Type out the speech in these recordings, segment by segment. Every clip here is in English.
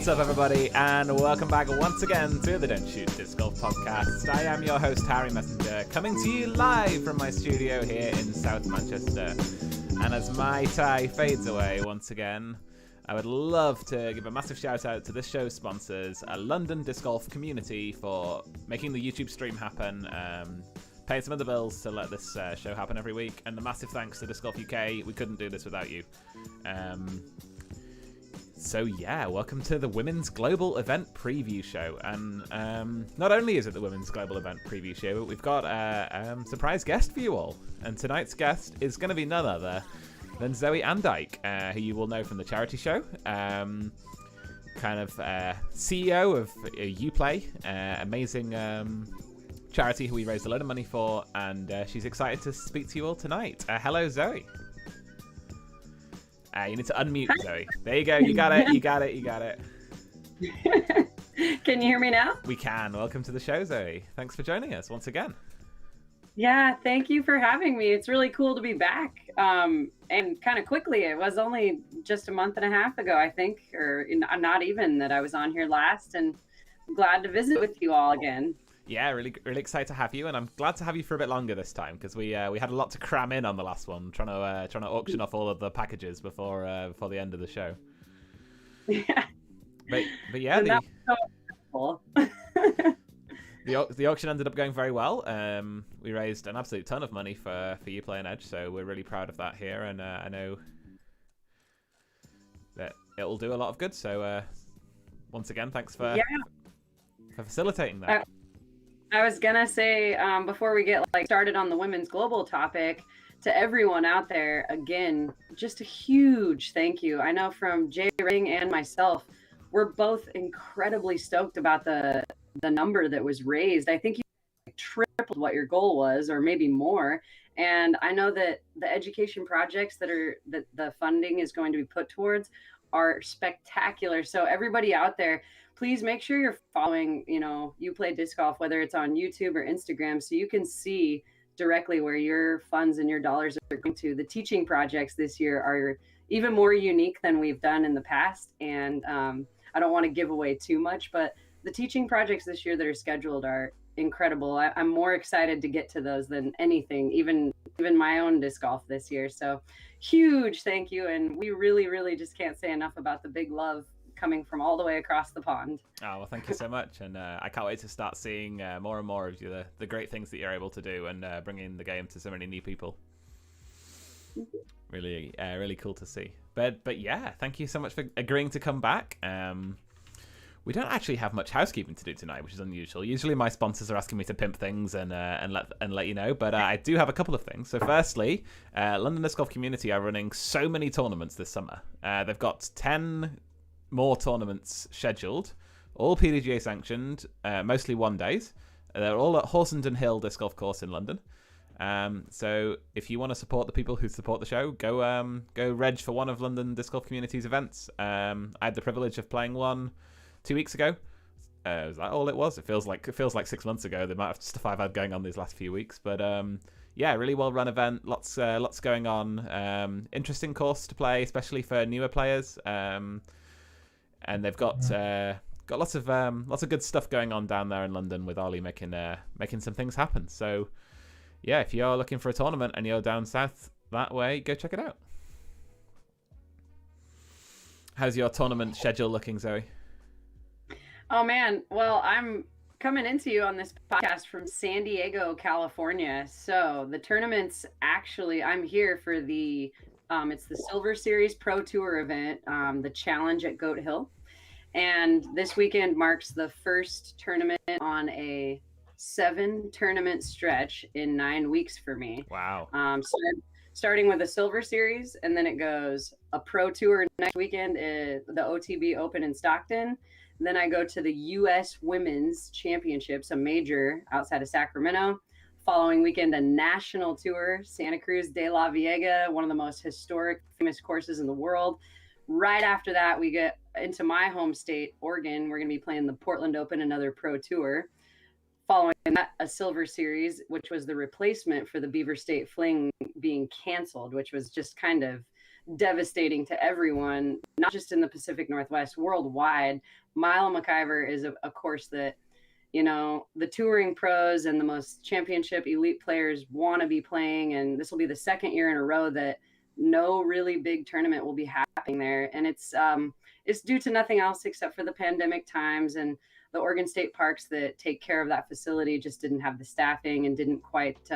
What's up, everybody, and welcome back once again to the Don't Shoot Disc Golf podcast. I am your host, Harry Messenger, coming to you live from my studio here in South Manchester. And as my tie fades away once again, I would love to give a massive shout out to this show's sponsors, a London Disc Golf community, for making the YouTube stream happen, paying some of the bills to let this show happen every week, and a massive thanks to Disc Golf UK. We couldn't do this without you. So yeah, welcome to the Women's Global Event Preview Show. And not only is it the Women's Global Event Preview Show, but we've got a surprise guest for you all. And tonight's guest is going to be none other than Zoe Andyke, who you will know from the charity show. Kind of CEO of Uplay, amazing charity who we raised a load of money for. And she's excited to speak to you all tonight. Hello, Zoe. You need to unmute, Zoe. There you go. You got it. You got it. You got it. Can you hear me now? We can. Welcome to the show, Zoe. Thanks for joining us once again. Yeah, thank you for having me. It's really cool to be back. And kind of quickly, it was only just a month and a half ago, I think, or not even, that I was on here last, and I'm glad to visit with you all again. Yeah, really excited to have you, and I'm glad to have you for a bit longer this time, because we had a lot to cram in on the last one, trying to auction off all of the packages before the end of the show. Yeah. But yeah, that was so cool. the auction ended up going very well. We raised an absolute ton of money for Uplay and Edge, so we're really proud of that here, and I know that it will do a lot of good. So once again, thanks for facilitating that. I was gonna say, before we get started on the women's global topic, to everyone out there, again, just a huge thank you. I know from Jay Ring and myself, we're both incredibly stoked about the number that was raised. I think you tripled what your goal was, or maybe more. And I know that the education projects that the funding is going to be put towards are spectacular. So everybody out there, please make sure you're following, Uplay Disc Golf, whether it's on YouTube or Instagram, so you can see directly where your funds and your dollars are going to. The teaching projects this year are even more unique than we've done in the past. And I don't want to give away too much, but the teaching projects this year that are scheduled are incredible. I'm more excited to get to those than anything, even my own disc golf this year. So huge thank you. And we really, really just can't say enough about the big love coming from all the way across the pond. Oh, well, thank you so much. And I can't wait to start seeing more and more of the great things that you're able to do and bringing the game to so many new people. Really, really cool to see. But yeah, thank you so much for agreeing to come back. We don't actually have much housekeeping to do tonight, which is unusual. Usually my sponsors are asking me to pimp things and let you know, but I do have a couple of things. So firstly, London Disc Golf Community are running so many tournaments this summer. They've got 10 more tournaments scheduled, all PDGA sanctioned, mostly one days. They're all at Horsenden Hill Disc Golf Course in London. So if you want to support the people who support the show, go reg for one of London Disc Golf Community's events. I had the privilege of playing one 2 weeks ago. Was that all it was? It feels like 6 months ago, the amount of stuff I've had going on these last few weeks. But yeah, really well run event. Lots going on. Interesting course to play, especially for newer players. And they've got lots of good stuff going on down there in London with Ollie making some things happen. So yeah, if you're looking for a tournament and you're down south that way, go check it out. How's your tournament schedule looking, Zoe? Oh man, well, I'm coming into you on this podcast from San Diego, California. So the tournaments, actually, I'm here for the it's the Silver Series Pro Tour event, the Challenge at Goat Hill. And this weekend marks the first tournament on a 7-tournament stretch in 9 weeks for me. Wow. So starting with a Silver Series, and then it goes a Pro Tour next weekend, the OTB Open in Stockton. Then I go to the U.S. Women's Championships, a major outside of Sacramento. Following weekend, a national tour, Santa Cruz de la Viega, one of the most historic, famous courses in the world. Right after that, we get into my home state, Oregon. We're going to be playing the Portland Open, another pro tour. Following that, a Silver Series, which was the replacement for the Beaver State Fling being canceled, which was just kind of devastating to everyone, not just in the Pacific Northwest, worldwide. Mile McIver is a course that, you know, the touring pros and the most championship elite players want to be playing. And this will be the second year in a row that no really big tournament will be happening there. And it's due to nothing else except for the pandemic times, and the Oregon State parks that take care of that facility just didn't have the staffing and didn't quite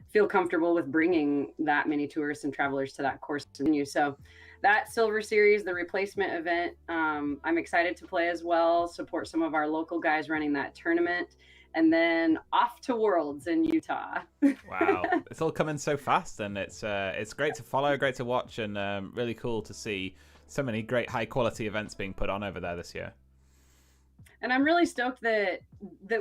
feel comfortable with bringing that many tourists and travelers to that course venue. So that Silver Series, the replacement event, I'm excited to play as well, support some of our local guys running that tournament, and then off to Worlds in Utah. Wow, it's all coming so fast, and it's great to follow, great to watch, and really cool to see so many great high quality events being put on over there this year. And I'm really stoked that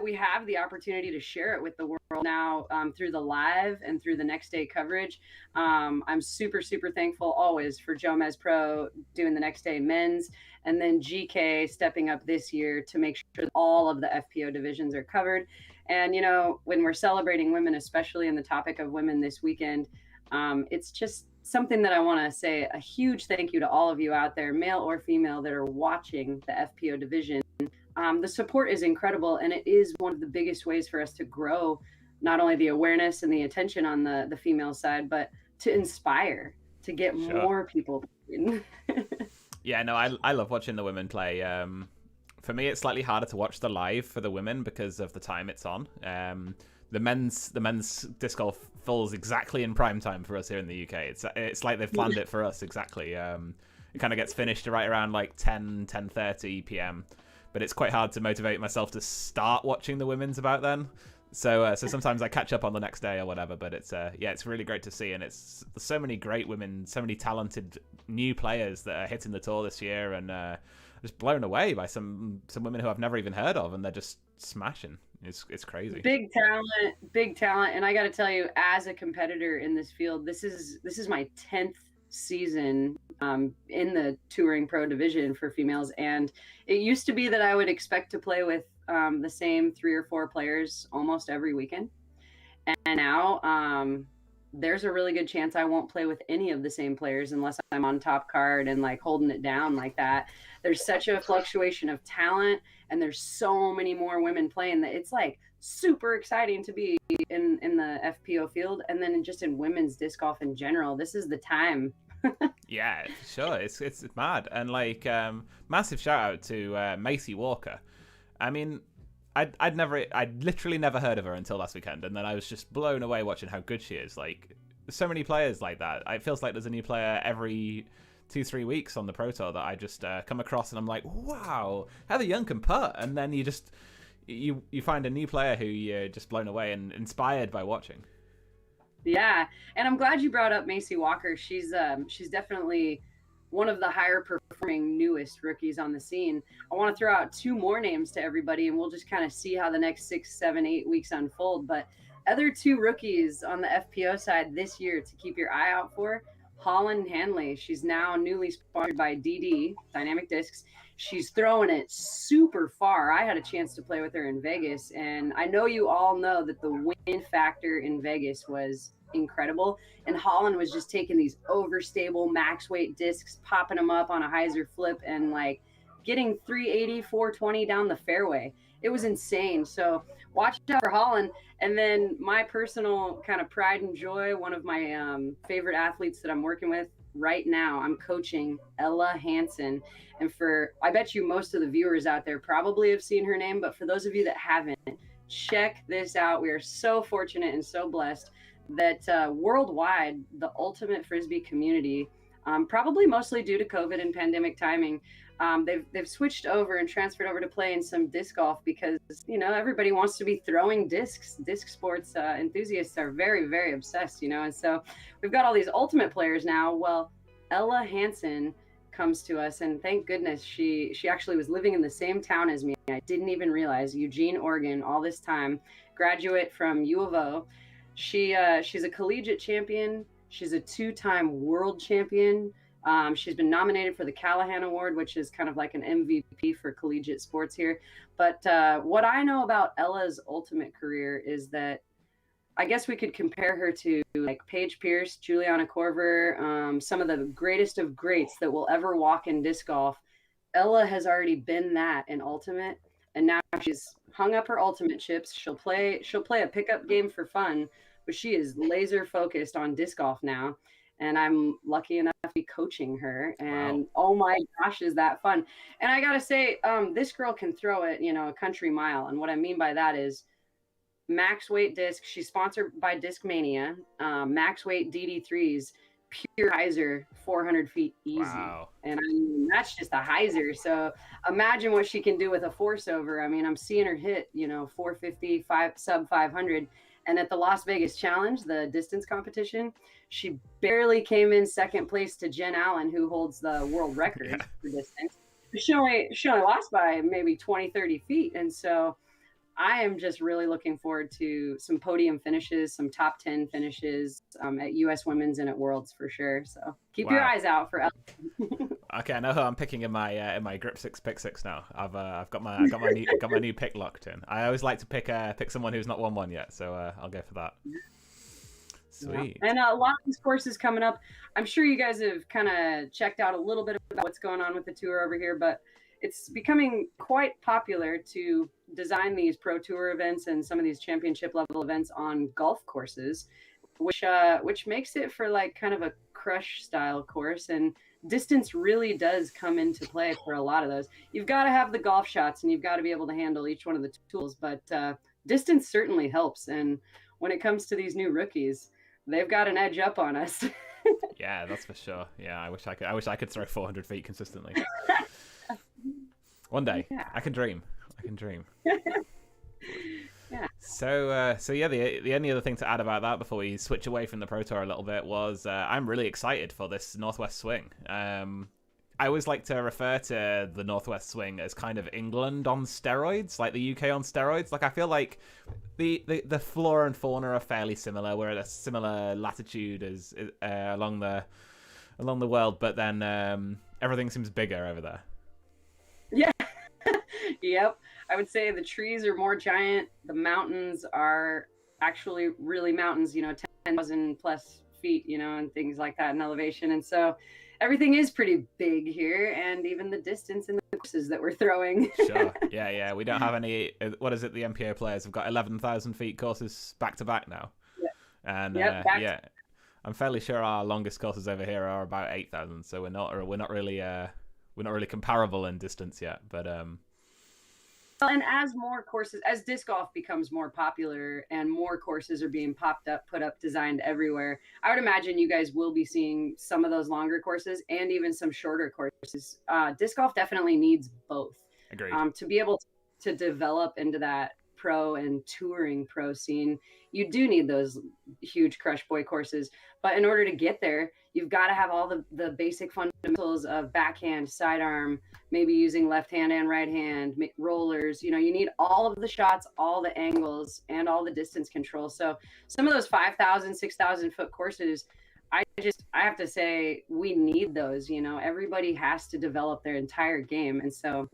we have the opportunity to share it with the world now through the live and through the next day coverage. I'm super, super thankful always for Jomez Pro doing the next day men's, and then GK stepping up this year to make sure that all of the FPO divisions are covered. And, you know, when we're celebrating women, especially in the topic of women this weekend, it's just something that I want to say a huge thank you to all of you out there, male or female, that are watching the FPO division. The support is incredible, and it is one of the biggest ways for us to grow not only the awareness and the attention on the female side, but to inspire, to get more people. Yeah, no, I love watching the women play. For me, it's slightly harder to watch the live for the women because of the time it's on. The men's disc golf falls exactly in prime time for us here in the UK. It's like they've planned it for us exactly. It kind of gets finished right around like 10:30 p.m. But it's quite hard to motivate myself to start watching the women's about then. So sometimes I catch up on the next day or whatever. But it's really great to see, and there's so many great women, so many talented new players that are hitting the tour this year, and just blown away by some women who I've never even heard of, and they're just smashing. It's crazy. Big talent, and I got to tell you, as a competitor in this field, this is my 10th season in the touring pro division for females, and it used to be that I would expect to play with the same 3 or 4 players almost every weekend, And now there's a really good chance I won't play with any of the same players unless I'm on top card and like holding it down like that. There's such a fluctuation of talent, and there's so many more women playing that it's like super exciting to be in the FPO field, and then just in women's disc golf in general. This is the time. Yeah, sure. It's mad. And like massive shout out to Macy Walker. I mean, I'd literally never heard of her until last weekend, and then I was just blown away watching how good she is. Like, so many players like that. It feels like there's a new player every 2-3 weeks on the Pro Tour that I just come across, and I'm like, wow, how the young can putt. And then you find a new player who you're just blown away and inspired by watching. Yeah, and I'm glad you brought up Macy Walker. She's definitely one of the higher performing newest rookies on the scene. I want to throw out two more names to everybody, and we'll just kind of see how the next 6, 7, 8 weeks unfold. But other two rookies on the FPO side this year to keep your eye out for: Holland Hanley. She's now newly sponsored by DD, Dynamic Discs. She's throwing it super far. I had a chance to play with her in Vegas, and I know you all know that the wind factor in Vegas was incredible. And Holland was just taking these overstable max weight discs, popping them up on a hyzer flip, and like getting 380, 420 down the fairway. It was insane. So watch out for Holland. And then my personal kind of pride and joy, one of my favorite athletes that I'm working with right now, I'm coaching Ella Hansen. And I bet you most of the viewers out there probably have seen her name, but for those of you that haven't, check this out. We are so fortunate and so blessed that worldwide, the ultimate Frisbee community, probably mostly due to COVID and pandemic timing, they've switched over and transferred over to play in some disc golf because, everybody wants to be throwing discs. Disc sports enthusiasts are very, very obsessed, and so we've got all these ultimate players now. Well, Ella Hansen comes to us, and thank goodness she actually was living in the same town as me. I didn't even realize. Eugene, Oregon, all this time, graduate from U of O. She's a collegiate champion. She's a 2-time world champion. She's been nominated for the Callahan Award, which is kind of like an MVP for collegiate sports here. But what I know about Ella's ultimate career is that I guess we could compare her to like Paige Pierce, Juliana Korver, some of the greatest of greats that will ever walk in disc golf. Ella has already been that in ultimate, and now she's hung up her ultimate chips. She'll play a pickup game for fun, but she is laser focused on disc golf now. And I'm lucky enough to be coaching her. And wow. Oh my gosh, is that fun. And I got to say, this girl can throw it, a country mile. And what I mean by that is max weight disc. She's sponsored by Discmania, max weight DD3s, pure hyzer, 400 feet easy. Wow. And I mean, that's just a hyzer. So imagine what she can do with a force over. I mean, I'm seeing her hit, 450, sub 500. And at the Las Vegas Challenge, the distance competition, she barely came in second place to Jen Allen, who holds the world record for distance. She only lost by maybe 20, 30 feet. And so I am just really looking forward to some podium finishes, some top 10 finishes at U.S. Women's and at Worlds for sure. So keep your eyes out for Ellen. Okay, I know who I'm picking in my Grip 6 Pick 6 now. I've got my new pick locked in. I always like to pick someone who's not won one yet, so I'll go for that. Sweet. Yeah. And a lot of these courses coming up. I'm sure you guys have kind of checked out a little bit about what's going on with the tour over here, but it's becoming quite popular to design these Pro Tour events and some of these championship level events on golf courses, which makes it for like kind of a crush style course. And distance really does come into play for a lot of those. You've got to have the golf shots and you've got to be able to handle each one of the tools, but distance certainly helps. And when it comes to these new rookies, they've got an edge up on us. Yeah, that's for sure. Yeah, I wish I could throw 400 feet consistently. One day, yeah. I can dream. Yeah. So yeah, the only other thing to add about that before we switch away from the Pro Tour a little bit was I'm really excited for this Northwest Swing. I always like to refer to the Northwest Swing as kind of England on steroids, like the UK on steroids. Like I feel like the flora and fauna are fairly similar. We're at a similar latitude as along the world, but then everything seems bigger over there. Yeah. Yep. I would say the trees are more giant. The mountains are actually really mountains, 10,000 plus feet, and things like that in elevation. And so everything is pretty big here, and even the distance and the courses that we're throwing. Sure. Yeah. We don't have any. What is it? The MPO players have got 11,000 feet courses back to back now. Yeah. And Yep, yeah, I'm fairly sure our longest courses over here are about 8,000. So we're not really comparable in distance yet. But Well, and as more courses, as disc golf becomes more popular and more courses are being popped up, put up, designed everywhere, I would imagine you guys will be seeing some of those longer courses and even some shorter courses. Disc golf definitely needs both. agreed. To be able to develop into that pro and touring pro scene, you do need those huge crush boy courses. But in order to get there, you've got to have all the basic fundamentals of backhand, sidearm, maybe using left hand and right hand, rollers. You need all of the shots, all the angles, and all the distance control. So some of those 5,000, 6,000 foot courses, I have to say we need those. Everybody has to develop their entire game. And so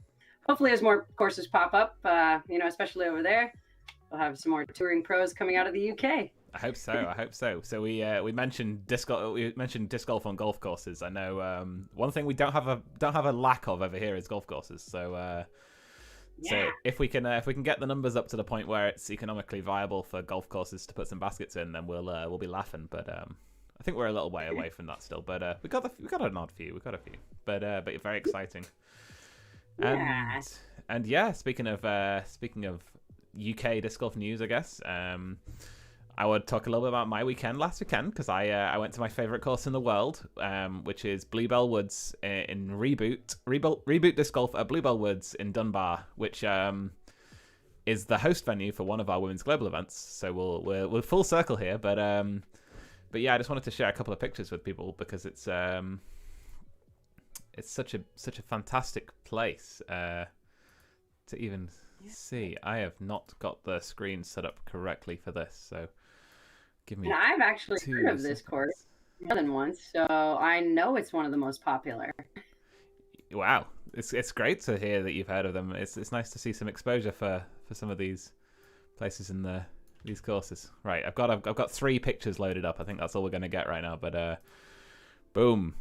hopefully as more courses pop up, especially over there, we'll have some more touring pros coming out of the UK. I hope so. So we mentioned disc golf on golf courses. I know one thing we don't have a lack of over here is golf courses. So so if we can get the numbers up to the point where it's economically viable for golf courses to put some baskets in, then we'll be laughing. But I think we're a little way away from that still. But we got an odd few. But very exciting. Yeah. And yeah, speaking of UK disc golf news, I guess. I would talk a little bit about my weekend last weekend because I went to my favorite course in the world, which is Bluebell Woods in Reboot Disc Golf at Bluebell Woods in Dunbar, which is the host venue for one of our women's global events. So we're full circle here, but yeah, I just wanted to share a couple of pictures with people because it's such a fantastic place to even see. I have not got the screen set up correctly for this, so give me. And I've actually heard of this course more than once, so I know it's one of the most popular. Wow, it's great to hear that you've heard of them. It's nice to see some exposure for some of these places in these courses. Right, I've got 3 pictures loaded up. I think that's all we're going to get right now. But boom.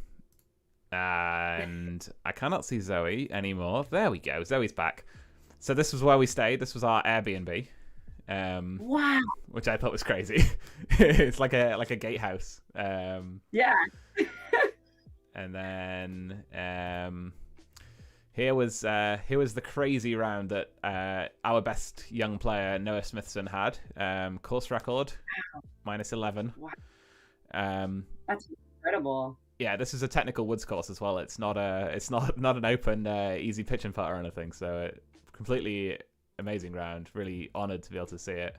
And I cannot see Zoe anymore. There we go. Zoe's back. So this was where we stayed. This was our Airbnb. Wow. Which I thought was crazy. It's like a gatehouse. Yeah. And then here was the crazy round that our best young player Noah Smithson had. Course record, -11. Wow. That's incredible. Yeah, this is a technical woods course as well. It's not an open easy pitch and putt or anything. So completely amazing round. Really honoured to be able to see it.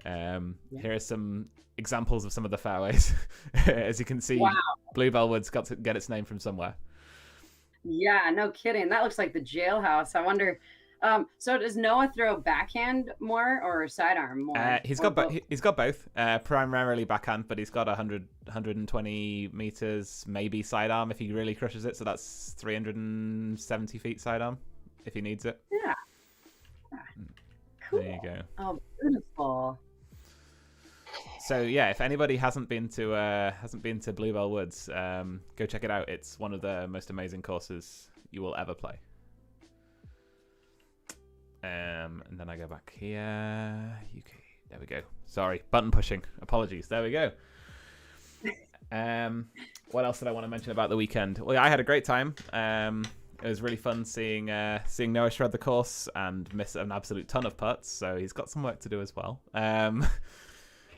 Here are some examples of some of the fairways. As you can see, wow. Bluebell Woods got to get its name from somewhere. Yeah, no kidding. That looks like the jailhouse. I wonder. So does Noah throw backhand more or sidearm more? He's got both. Primarily backhand, but he's got 120 meters, maybe sidearm if he really crushes it. So that's 370 feet sidearm if he needs it. Yeah. Cool. There you go. Oh, beautiful. So yeah, if anybody hasn't been to Bluebell Woods, go check it out. It's one of the most amazing courses you will ever play. And then I go back here. UK. There we go. Sorry, button pushing. Apologies. There we go. What else did I want to mention about the weekend? Well, yeah, I had a great time. It was really fun seeing Noah shred the course and miss an absolute ton of putts. So he's got some work to do as well.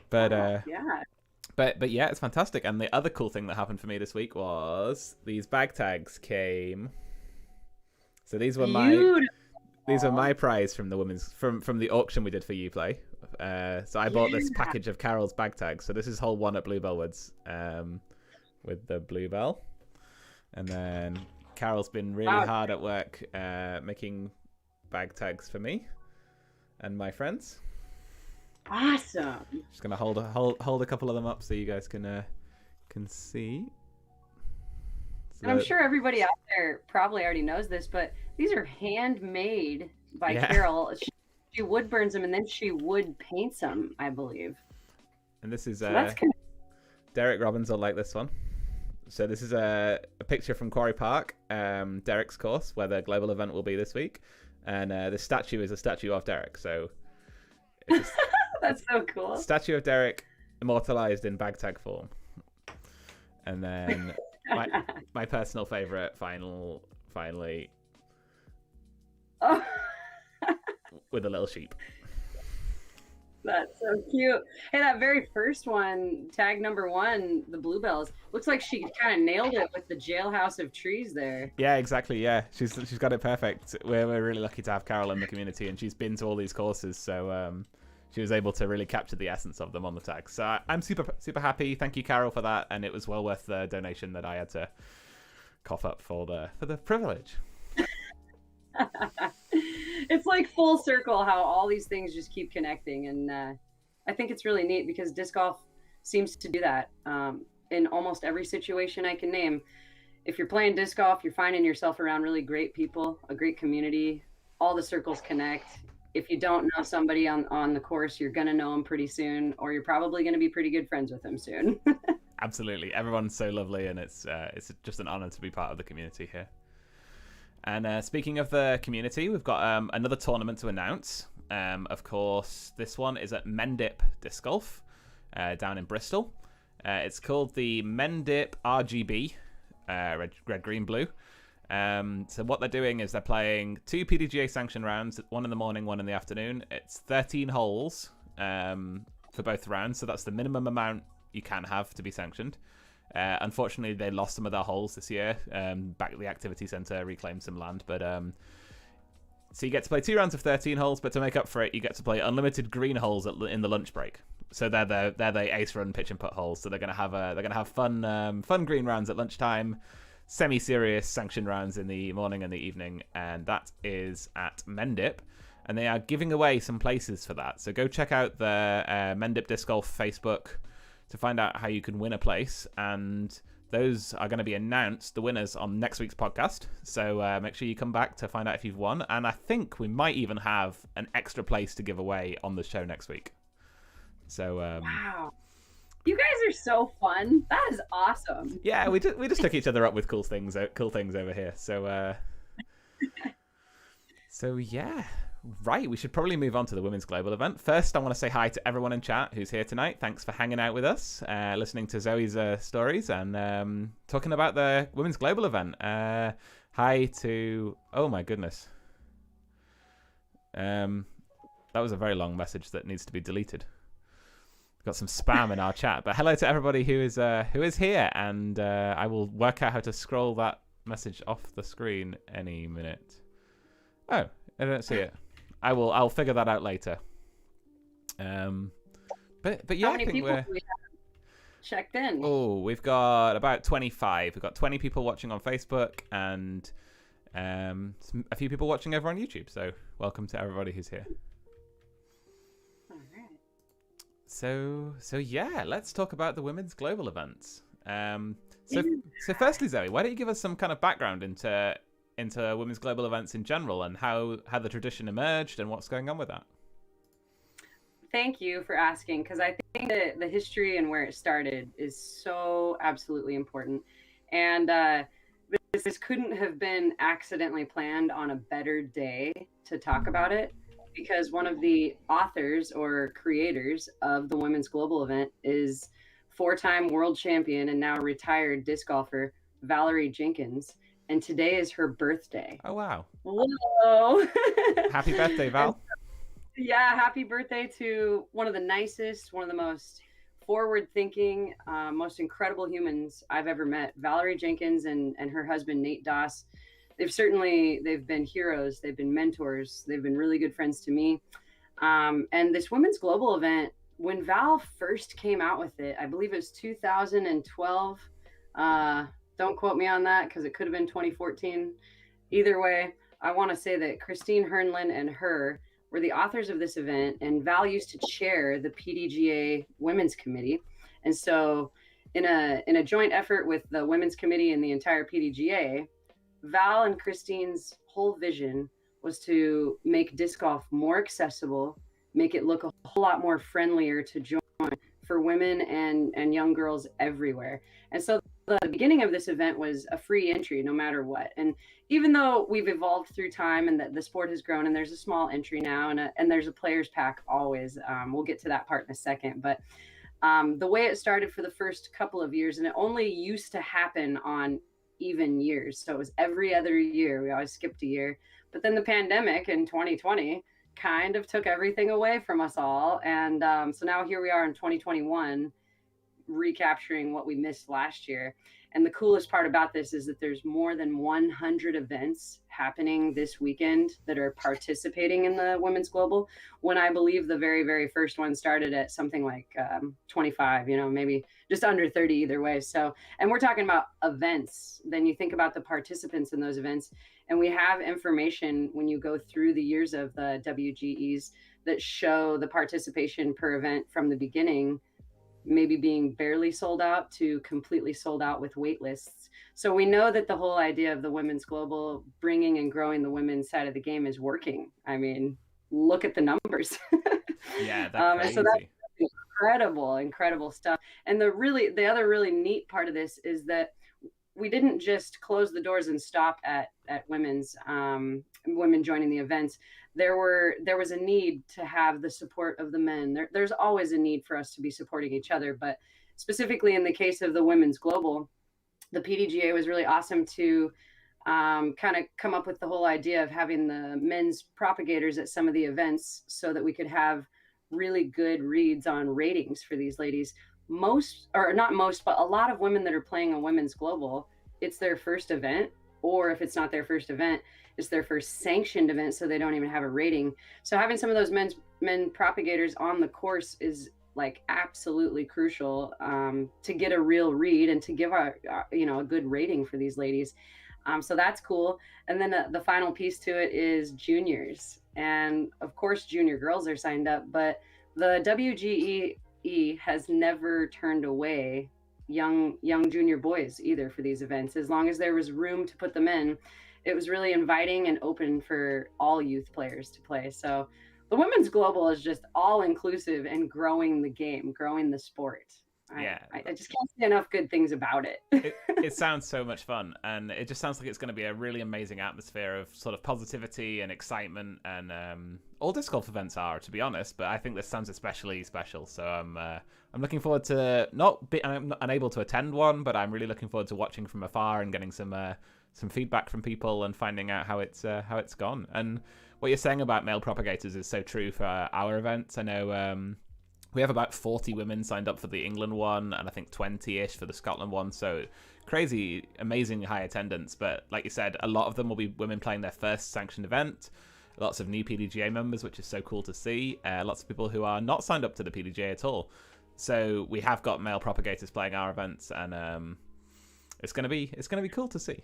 But yeah, it's fantastic. And the other cool thing that happened for me this week was these bag tags came. So these were my prize from the women's from the auction we did for Uplay. So I bought this package of Carol's bag tags. So this is hole 1 at Bluebell Woods, with the Bluebell, and then Carol's been really hard at work making bag tags for me and my friends. Awesome. Just gonna hold a couple of them up so you guys can see. So, and I'm sure everybody out there probably already knows this, but these are handmade by Carol. She wood burns them and then she wood paints them, I believe. And this is So that's kind Derek Robbins will like this one. So this is a picture from Quarry Park, Derek's course, where the global event will be this week. And the statue is a statue of Derek. So it's that's so cool. Statue of Derek immortalized in bag tag form. And then my personal favorite, finally, Oh. with a little sheep. That's so cute. Hey, that very first one, tag number 1, the bluebells, looks like she kind of nailed it with the jailhouse of trees there. Yeah, exactly. Yeah, she's got it perfect. We're really lucky to have Carol in the community, and she's been to all these courses, so she was able to really capture the essence of them on the tag. So I'm super happy. Thank you, Carol, for that, and it was well worth the donation that I had to cough up for the privilege. It's like full circle how all these things just keep connecting, and I think it's really neat because disc golf seems to do that in almost every situation I can name. If you're playing disc golf, you're finding yourself around really great people, a great community. All the circles connect. If you don't know somebody on the course, you're going to know them pretty soon, or you're probably going to be pretty good friends with them soon. Absolutely. Everyone's so lovely, and it's just an honor to be part of the community here. And speaking of the community, we've got another tournament to announce. Of course, this one is at Mendip Disc Golf down in Bristol. It's called the Mendip RGB, red, green, blue. So what they're doing is they're playing 2 PDGA sanctioned rounds, one in the morning, one in the afternoon. It's 13 holes for both rounds, so that's the minimum amount you can have to be sanctioned. Unfortunately, they lost some of their holes this year. Back at the activity centre, reclaimed some land. But so you get to play 2 rounds of 13 holes, but to make up for it, you get to play unlimited green holes in the lunch break. So they're the ace run pitch and putt holes. So they're gonna have fun green rounds at lunchtime, semi-serious sanctioned rounds in the morning and the evening, and that is at Mendip. And they are giving away some places for that. So go check out the Mendip Disc Golf Facebook to find out how you can win a place, and those are going to be announced, the winners, on next week's podcast. So make sure you come back to find out if you've won, and I think we might even have an extra place to give away on the show next week. So wow, you guys are so fun. That is awesome. Yeah, we just took each other up with cool things over here. So so yeah. Right, we should probably move on to the Women's Global event. First, I want to say hi to everyone in chat who's here tonight. Thanks for hanging out with us, listening to Zoe's stories, and talking about the Women's Global event. Hi to... Oh, my goodness. That was a very long message that needs to be deleted. We've got some spam in our chat. But hello to everybody who is here, and I will work out how to scroll that message off the screen any minute. Oh, I don't see it. I'll figure that out later. But yeah, how many people do we have checked in? Oh, we've got about 25. We've got 20 people watching on Facebook, and a few people watching over on YouTube. So welcome to everybody who's here. All right. So yeah, let's talk about the Women's Global events. So firstly, Zoe, why don't you give us some kind of background into Women's Global events in general, and how the tradition emerged and what's going on with that? Thank you for asking, because I think that the history and where it started is so absolutely important. And this couldn't have been accidentally planned on a better day to talk about it, because one of the authors or creators of the Women's Global event is 4-time world champion and now retired disc golfer Valerie Jenkins. And today is her birthday. Oh, wow. Whoa. Happy birthday, Val. Yeah, happy birthday to one of the nicest, one of the most forward-thinking, most incredible humans I've ever met. Valerie Jenkins and her husband, Nate Doss. They've been heroes. They've been mentors. They've been really good friends to me. And this Women's Global event, when Val first came out with it, I believe it was 2012. Don't quote me on that, because it could have been 2014. Either way, I want to say that Christine Hernlin and her were the authors of this event, and Val used to chair the PDGA Women's Committee. And so in a joint effort with the Women's Committee and the entire PDGA, Val and Christine's whole vision was to make disc golf more accessible, make it look a whole lot more friendlier to join for women and young girls everywhere. And so the beginning of this event was a free entry no matter what. And even though we've evolved through time and the sport has grown and there's a small entry now and there's a players pack always, we'll get to that part in a second. But the way it started for the first couple of years, and it only used to happen on even years. So it was every other year. We always skipped a year. But then the pandemic in 2020 kind of took everything away from us all. And so now here we are in 2021, recapturing what we missed last year. And the coolest part about this is that there's more than 100 events happening this weekend that are participating in the Women's Global, when I believe the very, very first one started at something like 25, maybe just under 30 either way. So, and we're talking about events. Then you think about the participants in those events, and we have information when you go through the years of the WGEs that show the participation per event from the beginning, maybe being barely sold out to completely sold out with wait lists. So we know that the whole idea of the Women's Global bringing and growing the women's side of the game is working. I mean, look at the numbers. Yeah, that's crazy. So that's incredible stuff. And the other really neat part of this is that we didn't just close the doors and stop at women joining the events. There was a need to have the support of the men. There's always a need for us to be supporting each other, but specifically in the case of the Women's Global, the PDGA was really awesome to kind of come up with the whole idea of having the men's propagators at some of the events so that we could have really good reads on ratings for these ladies. Not most, but a lot of women that are playing a Women's Global, it's their first event, or if it's not their first event, it's their first sanctioned event, so they don't even have a rating. So having some of those men propagators on the course is like absolutely crucial to get a real read and to give a good rating for these ladies. So that's cool. And then the final piece to it is juniors, and of course junior girls are signed up, but the WGE has never turned away young junior boys either for these events. As long as there was room to put them in, it was really inviting and open for all youth players to play. So the Women's Global is just all inclusive and growing the game, growing the sport. Yeah, I just can't say enough good things about it. It sounds so much fun, and it just sounds like it's going to be a really amazing atmosphere of sort of positivity and excitement, and all disc golf events are, to be honest. But I think this sounds especially special, so I'm looking forward to I'm unable to attend one, but I'm really looking forward to watching from afar and getting some feedback from people and finding out how it's gone. And what you're saying about male propagators is so true for our events. I know. We have about 40 women signed up for the England one, and I think 20-ish for the Scotland one. So crazy, amazing high attendance. But like you said, a lot of them will be women playing their first sanctioned event. Lots of new PDGA members, which is so cool to see. Lots of people who are not signed up to the PDGA at all. So we have got male propagators playing our events, and it's gonna be cool to see.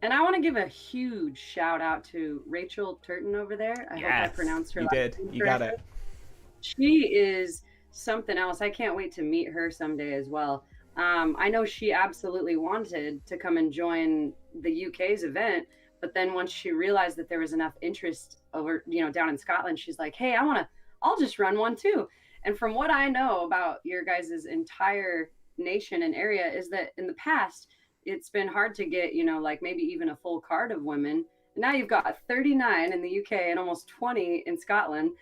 And I want to give a huge shout out to Rachel Turton over there. I hope I pronounced her. You did. You got it. She is something else. I can't wait to meet her someday as well. I know she absolutely wanted to come and join the UK's event, but then once she realized that there was enough interest over, down in Scotland, she's like, hey, I'll just run one too. And from what I know about your guys' entire nation and area is that in the past, it's been hard to get, like maybe even a full card of women. And now you've got 39 in the UK and almost 20 in Scotland.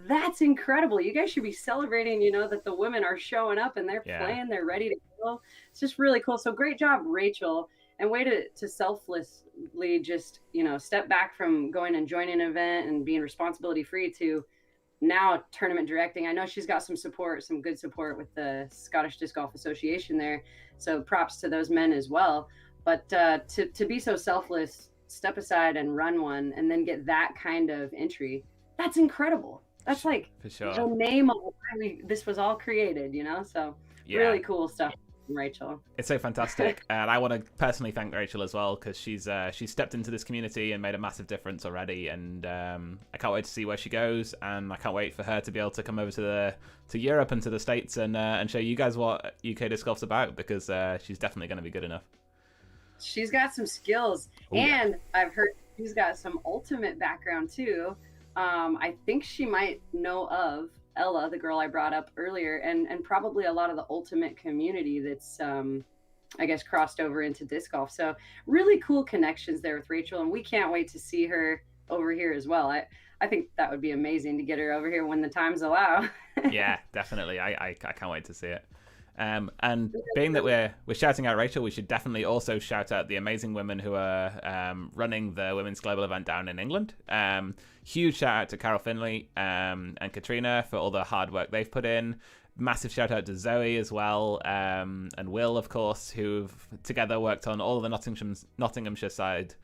That's incredible. You guys should be celebrating, that the women are showing up and they're playing, they're ready to go. It's just really cool. So great job, Rachel. And way to selflessly just, step back from going and joining an event and being responsibility free to now tournament directing. I know she's got some good support with the Scottish Disc Golf Association there. So props to those men as well. But to be so selfless, step aside and run one and then get that kind of entry, that's incredible. That's like for sure the name of why this was all created, So really cool stuff from Rachel. It's so fantastic. And I want to personally thank Rachel as well, because she's stepped into this community and made a massive difference already. And I can't wait to see where she goes. And I can't wait for her to be able to come over to Europe and to the States and show you guys what UK Disc Golf's about, because she's definitely going to be good enough. She's got some skills. Ooh, and I've heard she's got some ultimate background too. I think she might know of Ella, the girl I brought up earlier, and probably a lot of the ultimate community that's I guess crossed over into disc golf. So really cool connections there with Rachel, and we can't wait to see her over here as well. I think that would be amazing to get her over here when the times allow. Yeah, definitely. I can't wait to see it. And being that we're shouting out Rachel, we should definitely also shout out the amazing women who are running the women's global event down in England. Huge shout out to Carol Finley and Katrina for all the hard work they've put in. Massive shout out to Zoe as well, and Will, of course, who've together worked on all of the Nottinghamshire side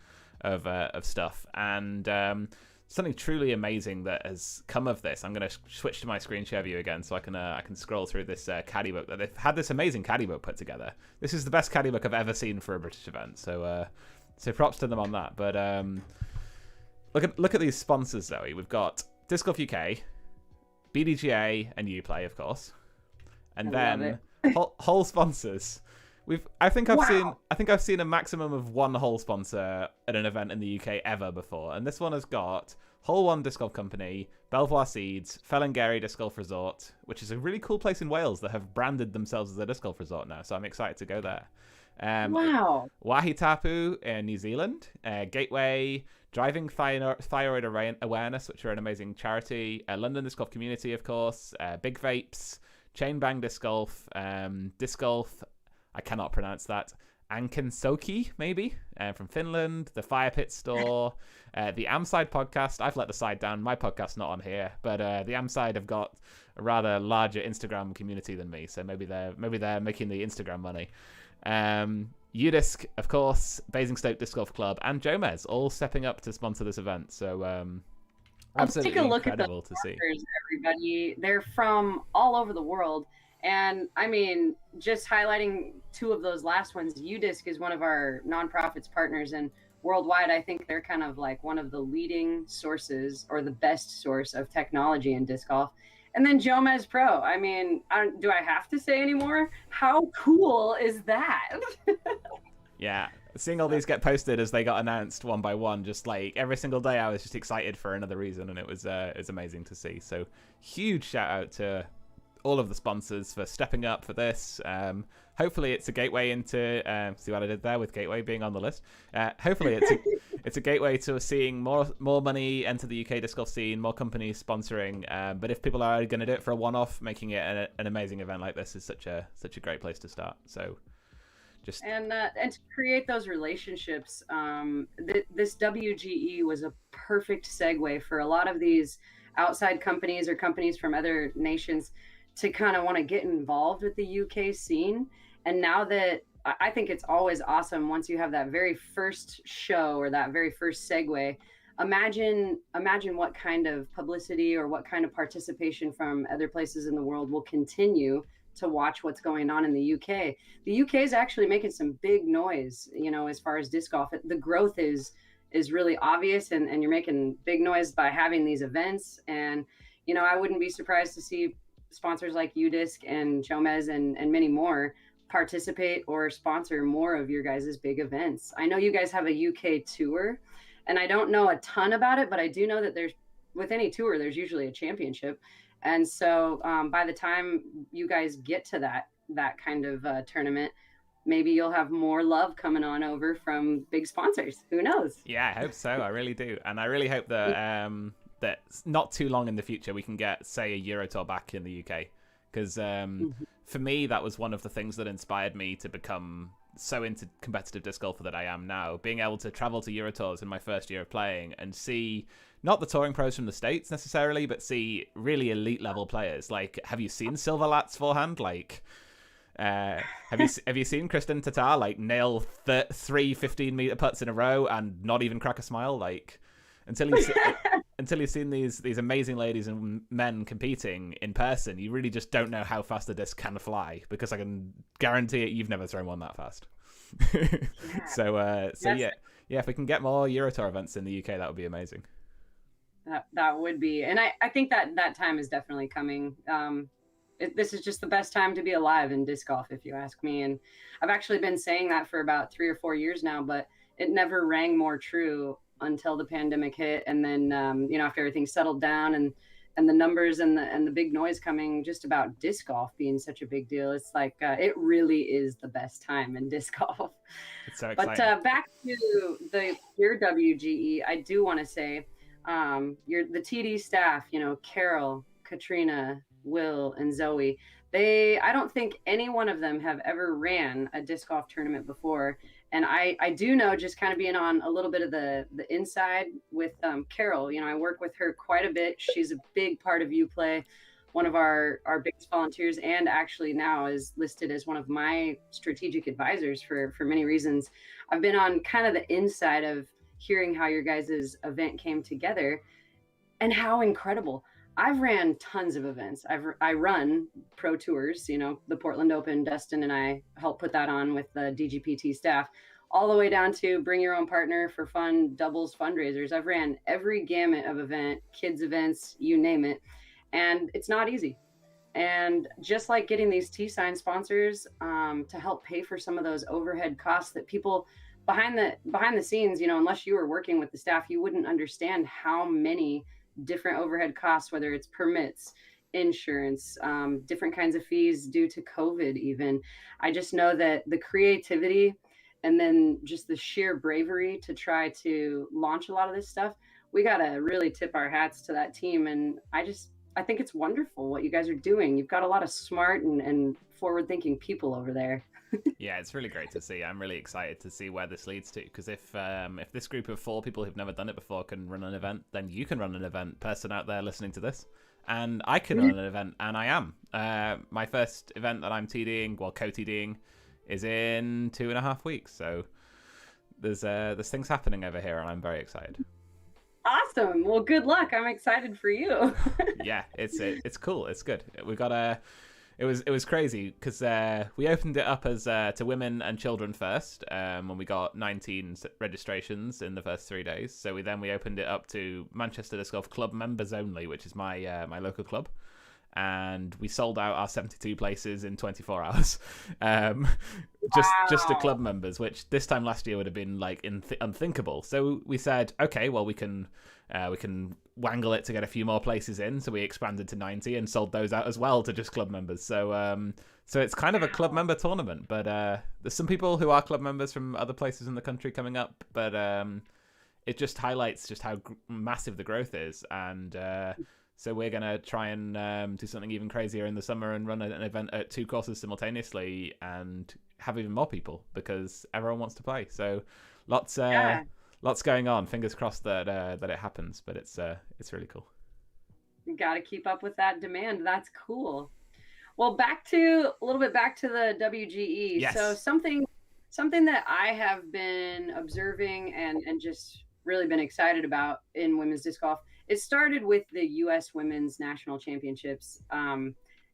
of stuff. And something truly amazing that has come of this. I'm going to switch to my screen share view again so I can scroll through this caddy book that they've had this amazing caddy book put together. This is the best caddy book I've ever seen for a British event. So props to them on that. But look at these sponsors, Zoe. We've got Disc Golf UK, BDGA, and Uplay, of course, and then whole sponsors. I think I've seen a maximum of one whole sponsor at an event in the UK ever before, and this one has got Hole One Disc Golf Company, Belvoir Seeds, Felangary Disc Golf Resort, which is a really cool place in Wales that have branded themselves as a disc golf resort now. So I'm excited to go there. Wow. Wahitapu in New Zealand, Gateway, Driving Thyroid Awareness, which are an amazing charity, London Disc Golf Community, of course, Big Vapes, Chain Bang Disc Golf, Disc Golf. I cannot pronounce that. Ankensoki, maybe, from Finland. The Fire Pit Store. The Amside podcast. I've let the side down. My podcast's not on here. But the Amside have got a rather larger Instagram community than me. So maybe they're making the Instagram money. UDisc, of course. Basingstoke Disc Golf Club. And Jomez all stepping up to sponsor this event. So absolutely take a look incredible at the to see. Everybody. They're from all over the world. And I mean, just highlighting two of those last ones, UDisc is one of our nonprofits partners, and worldwide, I think they're kind of like one of the leading sources or the best source of technology in disc golf. And then Jomez Pro. I mean, do I have to say anymore? How cool is that? Yeah, seeing all these get posted as they got announced one by one, just like every single day, I was just excited for another reason, and it was amazing to see. So huge shout out to all of the sponsors for stepping up for this. Hopefully it's a gateway into see what I did there with gateway being on the list. Hopefully it's a gateway to seeing more money enter the UK disc golf scene, more companies sponsoring. But if people are going to do it for a one-off, making it an amazing event like this is such a great place to start. So just and to create those relationships, this WGE was a perfect segue for a lot of these outside companies or companies from other nations to kind of want to get involved with the UK scene. And now that I think it's always awesome once you have that very first show or that very first segue, imagine what kind of publicity or what kind of participation from other places in the world will continue to watch what's going on in the UK. The UK is actually making some big noise, as far as disc golf. The growth is really obvious, and you're making big noise by having these events. And I wouldn't be surprised to see sponsors like UDisc and Jomez and many more participate or sponsor more of your guys' big events. I know you guys have a UK tour, and I don't know a ton about it, but I do know that with any tour, there's usually a championship. And so by the time you guys get to that kind of tournament, maybe you'll have more love coming on over from big sponsors. Who knows? Yeah, I hope so. I really do. And I really hope that that not too long in the future we can get, say, a Euro Tour back in the UK. Because for me, that was one of the things that inspired me to become so into competitive disc golf that I am now. Being able to travel to Euro Tours in my first year of playing and see not the touring pros from the States necessarily, but see really elite level players. Like, have you seen Silverlat's forehand? Like, have you seen Kristen Tatar like nail 3 15-meter putts in a row and not even crack a smile? Like, until you've seen these amazing ladies and men competing in person, you really just don't know how fast the disc can fly, because I can guarantee it, you've never thrown one that fast. So yes. yeah, if we can get more Euro Tour events in the UK, that would be amazing. That would be, and I think that time is definitely coming. This is just the best time to be alive in disc golf, if you ask me. And I've actually been saying that for about 3 or 4 years now, but it never rang more true until the pandemic hit, and then after everything settled down, and the numbers and the big noise coming just about disc golf being such a big deal, it's like it really is the best time in disc golf. It's so But exciting. back to your WGE, I do want to say the TD staff, Carol, Katrina, Will, and Zoe. I don't think any one of them have ever ran a disc golf tournament before. And I do know, just kind of being on a little bit of the inside with Carol, I work with her quite a bit. She's a big part of UPlay, one of our biggest volunteers, and actually now is listed as one of my strategic advisors for many reasons. I've been on kind of the inside of hearing how your guys' event came together and how incredible. I've ran tons of events. I run pro tours, the Portland Open. Dustin and I help put that on with the DGPT staff, all the way down to bring your own partner for fun doubles fundraisers. I've ran every gamut of event, kids events, you name it. And it's not easy. And just like getting these T-Sign sponsors to help pay for some of those overhead costs that people behind the scenes, unless you were working with the staff, you wouldn't understand how many different overhead costs, whether it's permits, insurance, different kinds of fees due to COVID even. I just know that the creativity and then just the sheer bravery to try to launch a lot of this stuff, we got to really tip our hats to that team. And I think it's wonderful what you guys are doing. You've got a lot of smart and forward-thinking people over there. Yeah, it's really great to see. I'm really excited to see where this leads to, because if this group of 4 people who've never done it before can run an event, then you can run an event, person out there listening to this, and I can run an event, and I am. My first event that I'm co-TDing, is in 2.5 weeks, so there's things happening over here, and I'm very excited. Awesome. Well, good luck. I'm excited for you. Yeah, it's cool. It's good. We got It was crazy because we opened it up as to women and children first when we got 19 registrations in the first 3 days. So we opened it up to Manchester Disc Golf Club members only, which is my local club, and we sold out our 72 places in 24 hours. Just to club members, which this time last year would have been like unthinkable. So we said, okay, well we can wangle it to get a few more places in. So we expanded to 90 and sold those out as well to just club members. So it's kind of a club member tournament, but there's some people who are club members from other places in the country coming up, but it just highlights just how massive the growth is. And so we're going to try and do something even crazier in the summer and run an event at 2 courses simultaneously and have even more people because everyone wants to play. So lots going on. Fingers crossed that it happens, but it's really cool. You got to keep up with that demand. That's cool. Well, back to the WGE. Yes. So something that I have been observing and just really been excited about in women's disc golf. It started with the U.S. Women's National Championships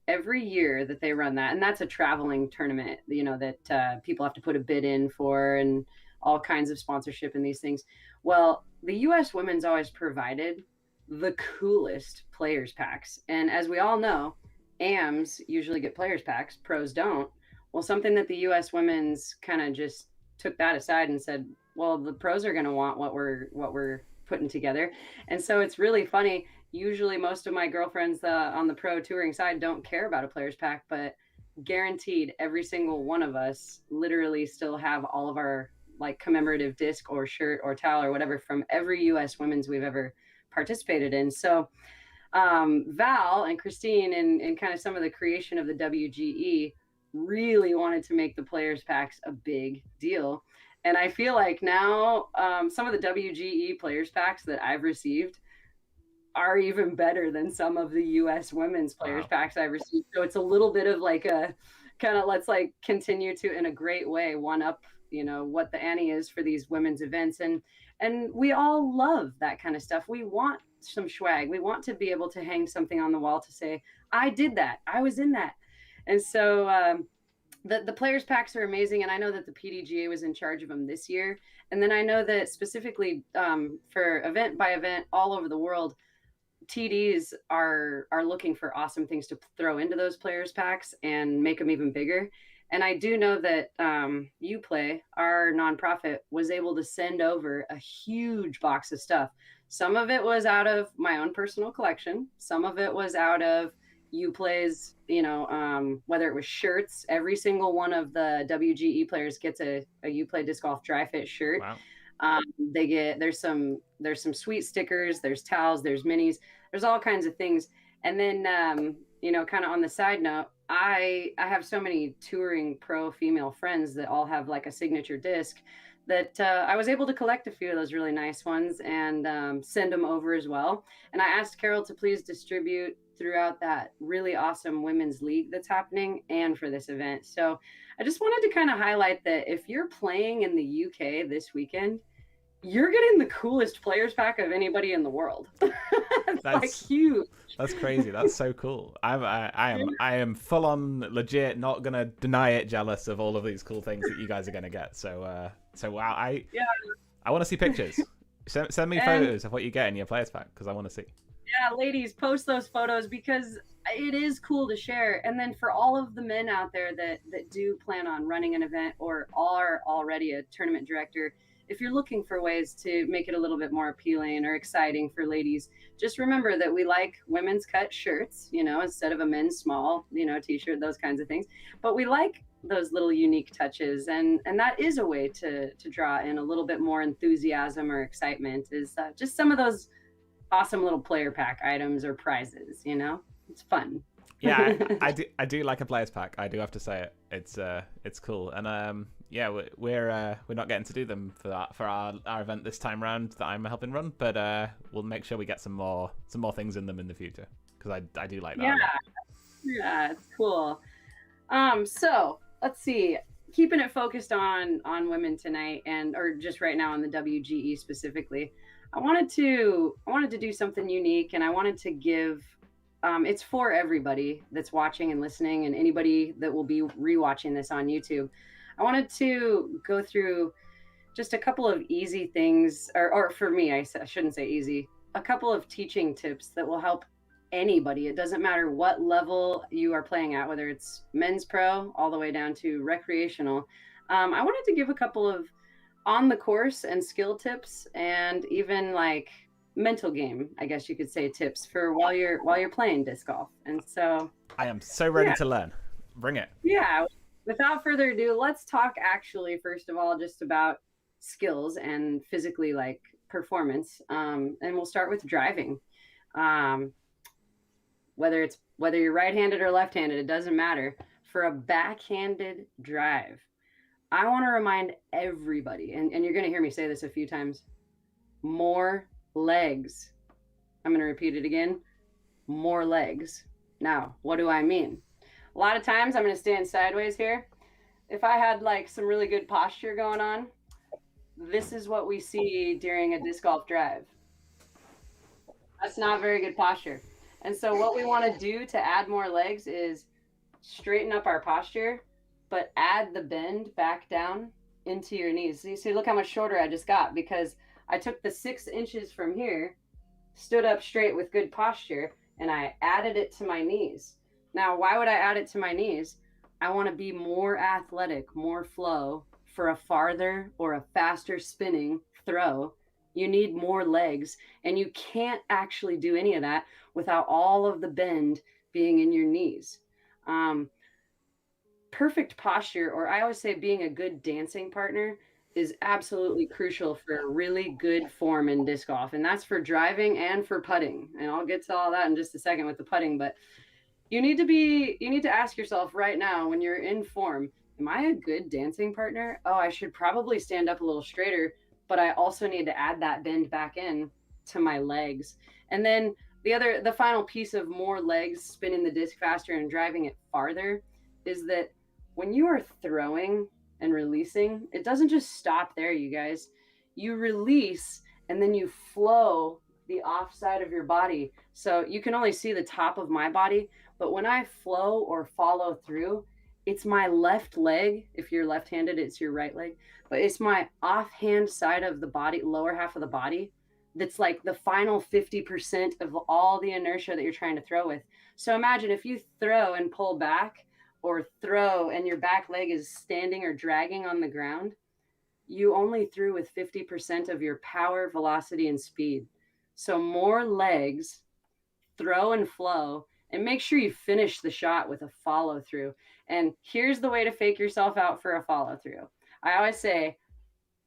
every year that they run that. And that's a traveling tournament, that people have to put a bid in for and all kinds of sponsorship and these things. Well, the U.S. Women's always provided the coolest players packs. And as we all know, AMs usually get players packs, pros don't. Well, something that the U.S. Women's kind of just took that aside and said, well, the pros are going to want what we're putting together. And so it's really funny. Usually most of my girlfriends on the pro touring side don't care about a players pack, but guaranteed every single one of us literally still have all of our like commemorative disc or shirt or towel or whatever from every U.S. Women's we've ever participated in. So Val and Christine and kind of some of the creation of the WGE really wanted to make the players packs a big deal. And I feel like now some of the WGE players packs that I've received are even better than some of the U.S. women's players packs I've received. So it's a little bit of like a kind of let's like continue to, in a great way, one up, what the ante is for these women's events. And we all love that kind of stuff. We want some swag. We want to be able to hang something on the wall to say, I did that. I was in that. And so the players packs are amazing. And I know that the PDGA was in charge of them this year. And then I know that specifically for event by event all over the world, TDs are looking for awesome things to throw into those players packs and make them even bigger. And I do know that Uplay, our nonprofit, was able to send over a huge box of stuff. Some of it was out of my own personal collection. Some of it was out of Uplay's, whether it was shirts. Every single one of the WGE players gets a Uplay disc golf dry fit shirt. Wow. There's some sweet stickers, there's towels, there's minis, there's all kinds of things. And then kind of on the side note, I have so many touring pro female friends that all have like a signature disc that I was able to collect a few of those really nice ones and send them over as well. And I asked Carol to please distribute throughout that really awesome women's league that's happening and for this event. So I just wanted to kind of highlight that if you're playing in the UK this weekend, you're getting the coolest players pack of anybody in the world. It's like huge. That's crazy. That's so cool. I am full on legit, not gonna deny it, jealous of all of these cool things that you guys are gonna get. So wow, I want to see pictures. Send me photos of what you get in your players pack because I want to see. Yeah, ladies, post those photos because it is cool to share. And then for all of the men out there that do plan on running an event or are already a tournament director, if you're looking for ways to make it a little bit more appealing or exciting for ladies, just remember that we like women's cut shirts, instead of a men's small, t-shirt, those kinds of things. But we like those little unique touches. And that is a way to draw in a little bit more enthusiasm or excitement is just some of those awesome little player pack items or prizes, it's fun. Yeah, I do like a players pack. I do have to say it. It's cool. And we're not getting to do them for our event this time round that I'm helping run, but we'll make sure we get some more things in them in the future because I do like that. Yeah, it's cool. So let's see. Keeping it focused on women tonight or just right now on the WGE specifically, I wanted to do something unique, and I wanted to give. It's for everybody that's watching and listening, and anybody that will be rewatching this on YouTube. I wanted to go through just a couple of easy things, or for me, I shouldn't say easy, a couple of teaching tips that will help anybody. It doesn't matter what level you are playing at, whether it's men's pro all the way down to recreational. I wanted to give a couple of on the course and skill tips and even like mental game, I guess you could say, tips for while you're playing disc golf. And so I am so ready to learn. Bring it. Yeah. Without further ado, let's talk actually, first of all, just about skills and physically like performance. And we'll start with driving. Whether you're right-handed or left-handed, it doesn't matter. For a backhanded drive, I want to remind everybody, and you're going to hear me say this a few times, more legs. I'm going to repeat it again. More legs. Now, what do I mean? A lot of times I'm going to stand sideways here. If I had like some really good posture going on, this is what we see during a disc golf drive. That's not very good posture. And so what we want to do to add more legs is straighten up our posture, but add the bend back down into your knees. So you see, look how much shorter I just got because I took the 6 inches from here, stood up straight with good posture, and I added it to my knees. Now, why would I add it to my knees? I want to be more athletic, more flow for a farther or a faster spinning throw. You need more legs, and you can't actually do any of that without all of the bend being in your knees. Perfect posture, or I always say being a good dancing partner, is absolutely crucial for really good form in disc golf. And that's for driving and for putting. And I'll get to all that in just a second with the putting, but you need to ask yourself right now when you're in form, am I a good dancing partner? Oh, I should probably stand up a little straighter, but I also need to add that bend back in to my legs. And then the final piece of more legs, spinning the disc faster and driving it farther, is that when you are throwing and releasing, it doesn't just stop there, you guys. You release and then you flow the off side of your body. So you can only see the top of my body, but when I flow or follow through, it's my left leg. If you're left-handed, it's your right leg, but it's my offhand side of the body, lower half of the body, that's like the final 50% of all the inertia that you're trying to throw with. So imagine if you throw and pull back, or throw and your back leg is standing or dragging on the ground, you only threw with 50% of your power, velocity, and speed. So more legs, throw and flow, and make sure you finish the shot with a follow through. And here's the way to fake yourself out for a follow through. I always say,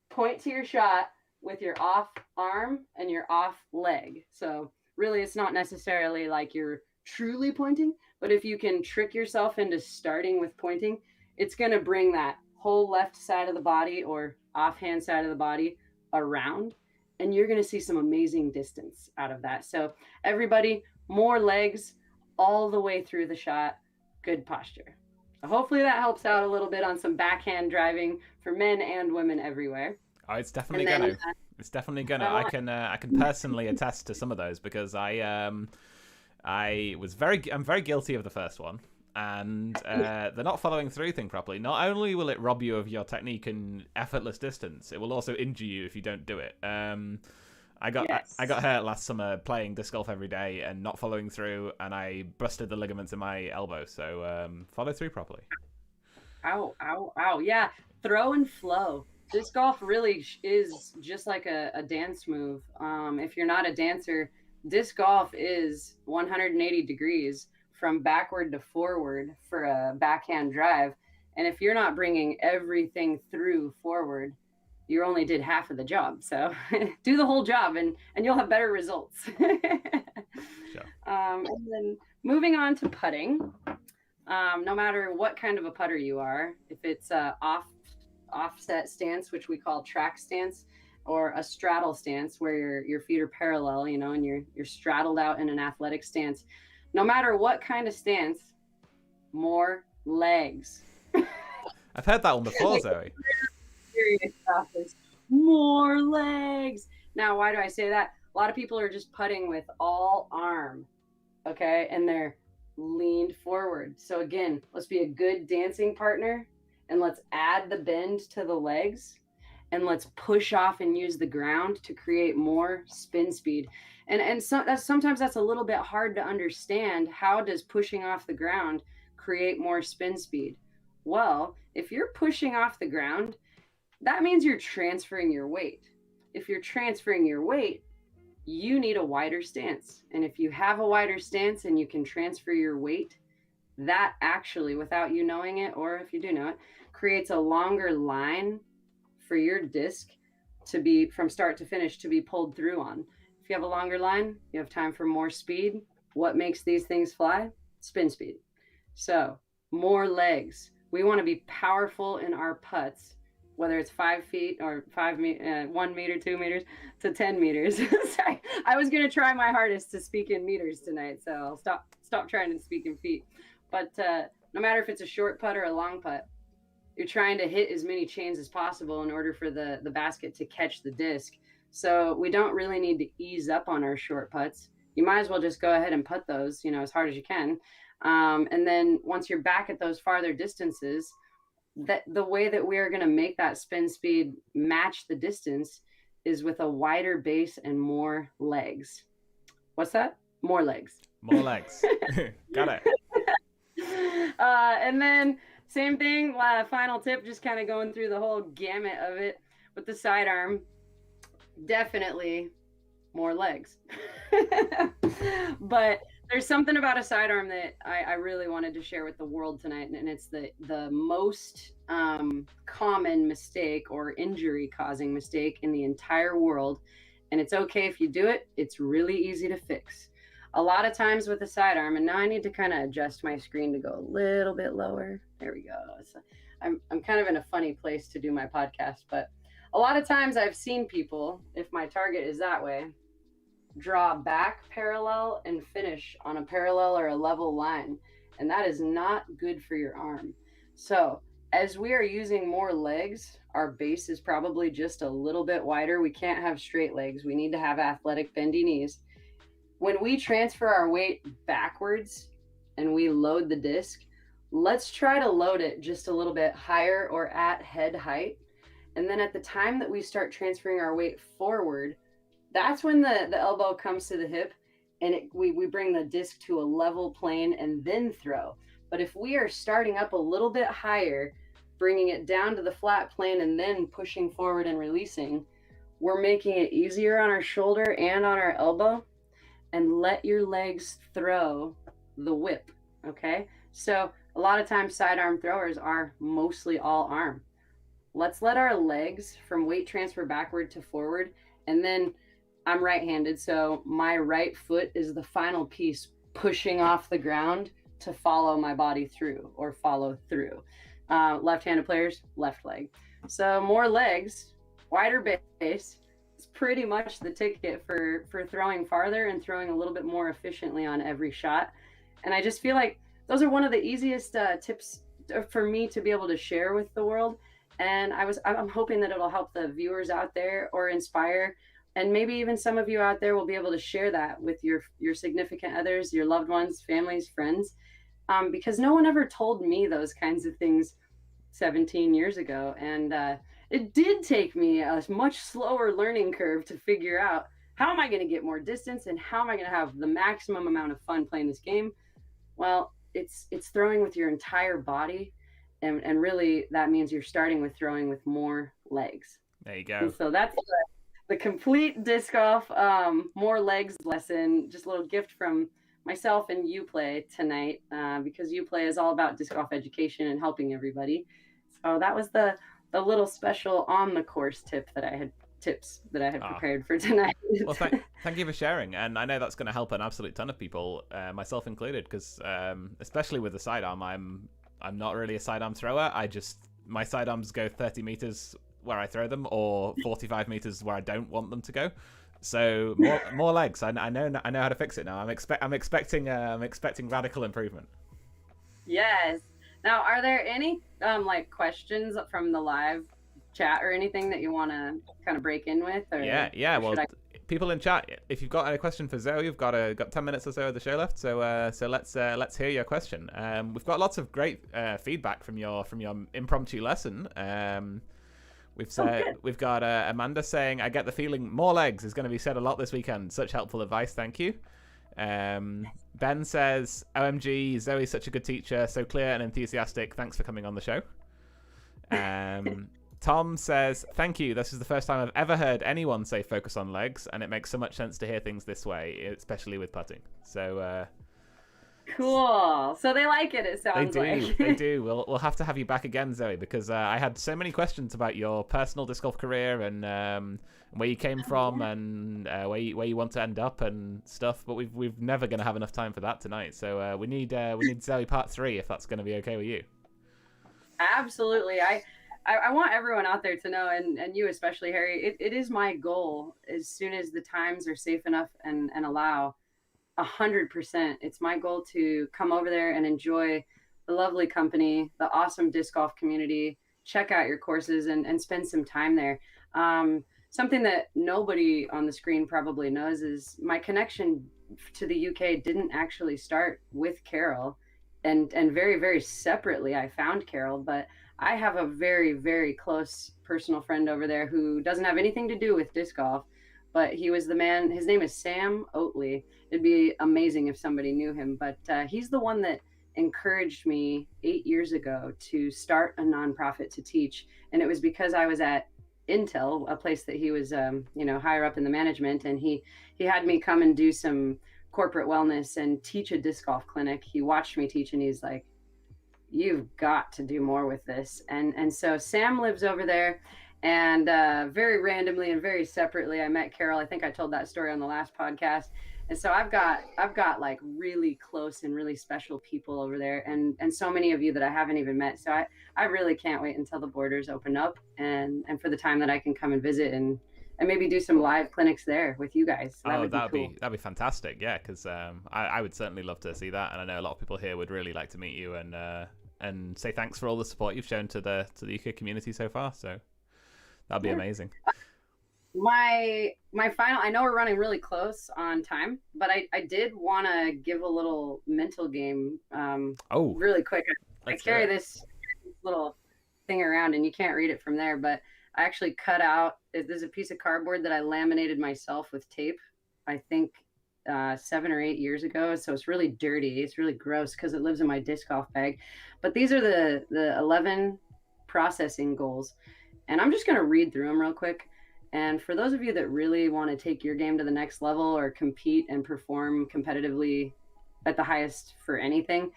point to your shot with your off arm and your off leg. So really, it's not necessarily like you're truly pointing, but if you can trick yourself into starting with pointing, it's going to bring that whole left side of the body or offhand side of the body around, and you're going to see some amazing distance out of that. So everybody, more legs all the way through the shot. Good posture. So hopefully that helps out a little bit on some backhand driving for men and women everywhere. Oh, it's definitely gonna. It's definitely gonna. I can personally attest to some of those because I'm very guilty of the first one, and the not following through thing properly. Not only will it rob you of your technique and effortless distance, it will also injure you if you don't do it. I got hurt last summer playing disc golf every day and not following through, and I busted the ligaments in my elbow. So follow through properly. Ow, ow, ow. Yeah, throw and flow. Disc golf really is just like a dance move. If you're not a dancer, disc golf is 180 degrees from backward to forward for a backhand drive. And if you're not bringing everything through forward, you only did half of the job. So do the whole job and you'll have better results. Sure. And then moving on to putting, no matter what kind of a putter you are, if it's offset stance, which we call track stance, or a straddle stance where your feet are parallel, and you're straddled out in an athletic stance. No matter what kind of stance, more legs. I've heard that one before, Zoe. Serious stuff is more legs. Now, why do I say that? A lot of people are just putting with all arm, okay, and they're leaned forward. So again, let's be a good dancing partner. And let's add the bend to the legs and let's push off and use the ground to create more spin speed. And so sometimes that's a little bit hard to understand. How does pushing off the ground create more spin speed? Well, if you're pushing off the ground, that means you're transferring your weight. If you're transferring your weight, you need a wider stance. And if you have a wider stance and you can transfer your weight, that actually, without you knowing it, or if you do know it, creates a longer line for your disc to be, from start to finish, to be pulled through on. If you have a longer line, you have time for more speed. What makes these things fly? Spin speed. So more legs. We want to be powerful in our putts, whether it's 5 feet or 1 meter, 2 meters to 10 meters. Sorry, I was going to try my hardest to speak in meters tonight, so I'll stop trying to speak in feet. But no matter if it's a short putt or a long putt, you're trying to hit as many chains as possible in order for the basket to catch the disc. So we don't really need to ease up on our short putts. You might as well just go ahead and putt those, as hard as you can. And then once you're back at those farther distances, that the way that we are going to make that spin speed match the distance is with a wider base and more legs. What's that? More legs. More legs. Got it. And then same thing, final tip, just kind of going through the whole gamut of it with the sidearm. Definitely more legs. But there's something about a sidearm that I really wanted to share with the world tonight, and it's the most common mistake or injury-causing mistake in the entire world. And it's okay if you do it. It's really easy to fix. A lot of times with a sidearm, and now I need to kind of adjust my screen to go a little bit lower. There we go. I'm kind of in a funny place to do my podcast, but a lot of times I've seen people, if my target is that way, draw back parallel and finish on a parallel or a level line. And that is not good for your arm. So as we are using more legs, our base is probably just a little bit wider. We can't have straight legs. We need to have athletic bendy knees. When we transfer our weight backwards and we load the disc, let's try to load it just a little bit higher or at head height. And then at the time that we start transferring our weight forward, that's when the elbow comes to the hip and we bring the disc to a level plane and then throw. But if we are starting up a little bit higher, bringing it down to the flat plane and then pushing forward and releasing, we're making it easier on our shoulder and on our elbow. And let your legs throw the whip. Okay. So a lot of times sidearm throwers are mostly all arm. Let's let our legs from weight transfer backward to forward. And then I'm right-handed, so my right foot is the final piece pushing off the ground to follow my body through or follow through. Left-handed players, left leg. So more legs, wider base. It's pretty much the ticket for throwing farther and throwing a little bit more efficiently on every shot. And I just feel like those are one of the easiest tips for me to be able to share with the world. And I'm hoping that it'll help the viewers out there or inspire, and maybe even some of you out there will be able to share that with your significant others, your loved ones, families, friends, because no one ever told me those kinds of things 17 years ago. And it did take me a much slower learning curve to figure out, how am I going to get more distance and how am I going to have the maximum amount of fun playing this game? Well, it's throwing with your entire body. And really, that means you're starting with throwing with more legs. There you go. And so that's the complete disc golf, more legs lesson. Just a little gift from myself and Uplay tonight, because Uplay is all about disc golf education and helping everybody. So that was the little special on the course tips that I had prepared for tonight. Well, thank you for sharing, and I know that's going to help an absolute ton of people, myself included, because especially with the sidearm, I'm not really a sidearm thrower. My sidearms go 30 meters where I throw them, or 45 meters where I don't want them to go. So more legs. I know how to fix it now. I'm expecting radical improvement. Yes. Now, are there any like questions from the live chat or anything that you want to kind of break in with? Or, yeah. Well, people in chat, if you've got a question for Zoe, you've got 10 minutes or so of the show left. So let's hear your question. We've got lots of great feedback from your impromptu lesson. We've got Amanda saying, I get the feeling more legs is going to be said a lot this weekend. Such helpful advice. Thank you. Ben says, OMG, Zoe's such a good teacher, so clear and enthusiastic. Thanks for coming on the show. Tom says, thank you. This is the first time I've ever heard anyone say focus on legs, and it makes so much sense to hear things this way, especially with putting. So cool. So they like it, it sounds like. They do. We'll have to have you back again, Zoe, because I had so many questions about your personal disc golf career and where you came from and where you want to end up and stuff. But we've never going to have enough time for that tonight. So we need Zoe part 3 if that's going to be okay with you. Absolutely. I want everyone out there to know, and you especially, Harry, it is my goal, as soon as the times are safe enough and allow, 100%. It's my goal to come over there and enjoy the lovely company, the awesome disc golf community, check out your courses and spend some time there. Something that nobody on the screen probably knows is my connection to the UK didn't actually start with Carol, and very, very separately I found Carol, but I have a very, very close personal friend over there who doesn't have anything to do with disc golf, but he was the man. His name is Sam Oatley. It'd be amazing if somebody knew him, but he's the one that encouraged me 8 years ago to start a nonprofit to teach. And it was because I was at Intel, a place that he was, higher up in the management. And he had me come and do some corporate wellness and teach a disc golf clinic. He watched me teach and he's like, you've got to do more with this. And so Sam lives over there, and very randomly and very separately, I met Carol. I think I told that story on the last podcast. And so I've got like really close and really special people over there, and so many of you that I haven't even met. So I really can't wait until the borders open up and for the time that I can come and visit and maybe do some live clinics there with you guys. So that'd be fantastic. Yeah, because I would certainly love to see that, and I know a lot of people here would really like to meet you and say thanks for all the support you've shown to the UK community so far. So that'd be amazing. My final, I know we're running really close on time, but I did want to give a little mental game really quick. I carry this little thing around and you can't read it from there, but I actually cut out, there's a piece of cardboard that I laminated myself with tape. I think 7 or 8 years ago. So it's really dirty. It's really gross because it lives in my disc golf bag. But these are the 11 processing goals. And I'm just going to read through them real quick. And for those of you that really want to take your game to the next level or compete and perform competitively at the highest for anything,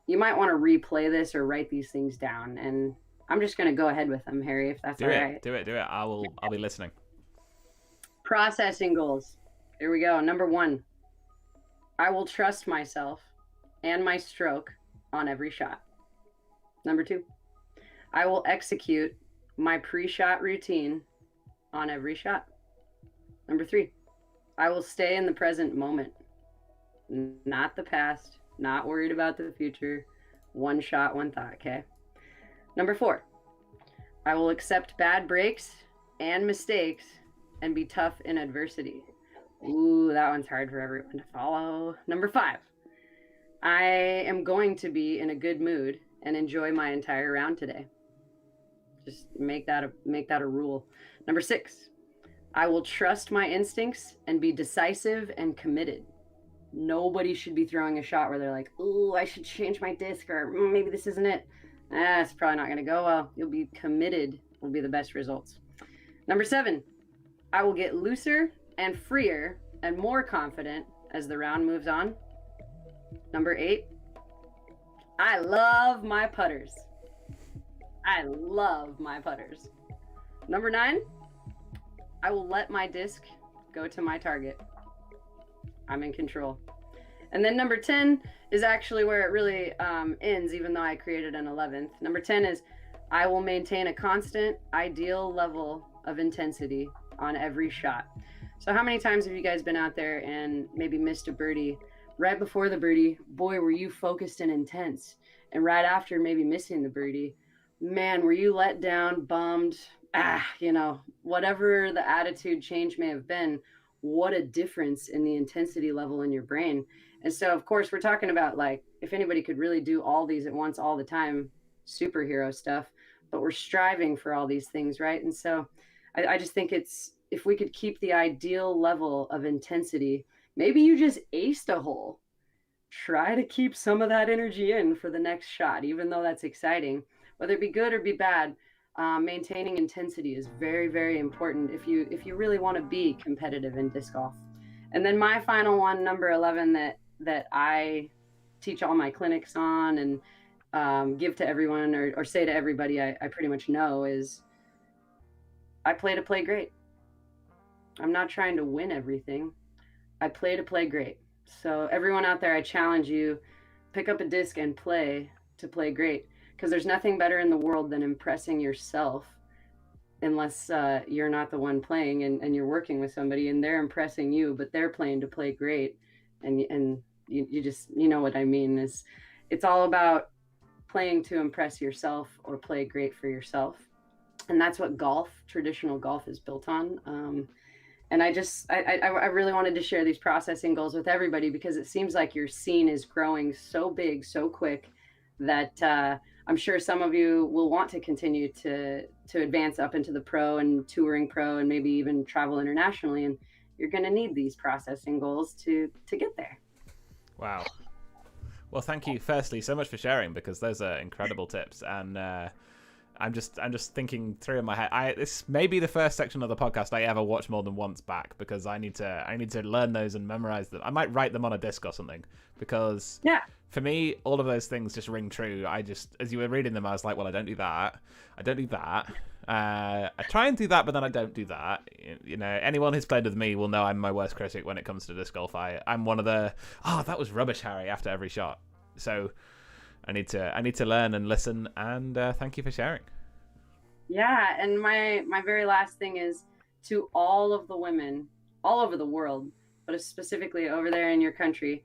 you might want to replay this or write these things down. And I'm just going to go ahead with them, Harry, if that's all right. Do it. I'll be listening. Processing goals. Here we go. Number 1, I will trust myself and my stroke on every shot. Number 2, I will execute my pre-shot routine on every shot. Number 3, I will stay in the present moment, not the past, not worried about the future. One shot, one thought, okay? Number 4, I will accept bad breaks and mistakes and be tough in adversity. Ooh, that one's hard for everyone to follow. Number 5, I am going to be in a good mood and enjoy my entire round today. Just make that a rule. Number 6, I will trust my instincts and be decisive and committed. Nobody should be throwing a shot where they're like, ooh, I should change my disc, or maybe this isn't it. It's probably not going to go well. You'll be committed, will be the best results. Number 7, I will get looser and freer and more confident as the round moves on. Number 8, I love my putters. I love my putters. Number 9, I will let my disc go to my target. I'm in control. And then number 10 is actually where it really ends, even though I created an 11th. Number 10 is I will maintain a constant, ideal level of intensity on every shot. So how many times have you guys been out there and maybe missed a birdie? Right before the birdie, boy, were you focused and intense. And right after maybe missing the birdie, man, were you let down, bummed, whatever the attitude change may have been, what a difference in the intensity level in your brain. And so, of course, we're talking about, like, if anybody could really do all these at once all the time, superhero stuff, but we're striving for all these things, right? And so I just think it's, if we could keep the ideal level of intensity, maybe you just aced a hole. Try to keep some of that energy in for the next shot, even though that's exciting. Whether it be good or be bad, maintaining intensity is very, very important if you really want to be competitive in disc golf. And then my final one, number 11, that I teach all my clinics on and give to everyone or say to everybody I pretty much know is I play to play great. I'm not trying to win everything. I play to play great. So everyone out there, I challenge you, pick up a disc and play to play great. Because there's nothing better in the world than impressing yourself, unless you're not the one playing and you're working with somebody and they're impressing you, but they're playing to play great. And you just, you know what I mean, is it's all about playing to impress yourself or play great for yourself. And that's what traditional golf is built on. And I really wanted to share these processing goals with everybody because it seems like your scene is growing so big, so quick that I'm sure some of you will want to continue to advance up into the pro and touring pro and maybe even travel internationally. And you're going to need these processing goals to get there. Wow. Well, thank you, firstly, so much for sharing, because those are incredible tips. And I'm just thinking through in my head. This may be the first section of the podcast I ever watch more than once back, because I need to learn those and memorize them. I might write them on a disc or something, because for me, all of those things just ring true. As you were reading them, I was like, well, I don't do that. I try and do that, but then I don't do that. You know, anyone who's played with me will know I'm my worst critic when it comes to disc golf. I'm one of the, that was rubbish, Harry, after every shot. So I need to learn and listen, and thank you for sharing. Yeah, and my very last thing is to all of the women all over the world, but specifically over there in your country,